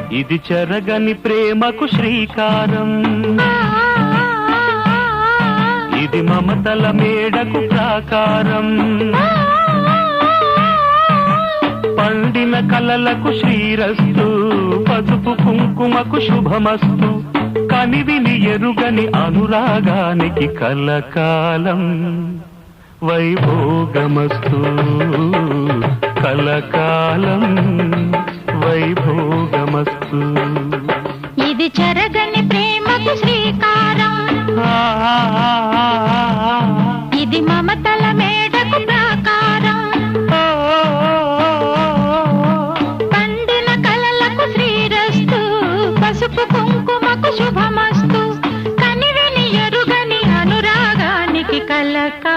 ఇది చెరగని ప్రేమకు శ్రీకారం, ఇది మమతల మేడకు ప్రాకారం, పండిన కలలకు శ్రీరస్తు, పసుపు కుంకుమకు శుభమస్తు, కనివిని ఎరుగని అనురాగానికి కలకాలం వైభోగమస్తు, కలకాలం వైభోగమస్తు. ఇది చెరగని ప్రేమకు శ్రీకారం, ఇది మమతల మేడకు ప్రాకారం, పండిన కలలకు శ్రీరస్తు, పసుపు కుంకుమకు శుభమస్తు, కనివిని ఎరుగని అనురాగానికి కలకాలం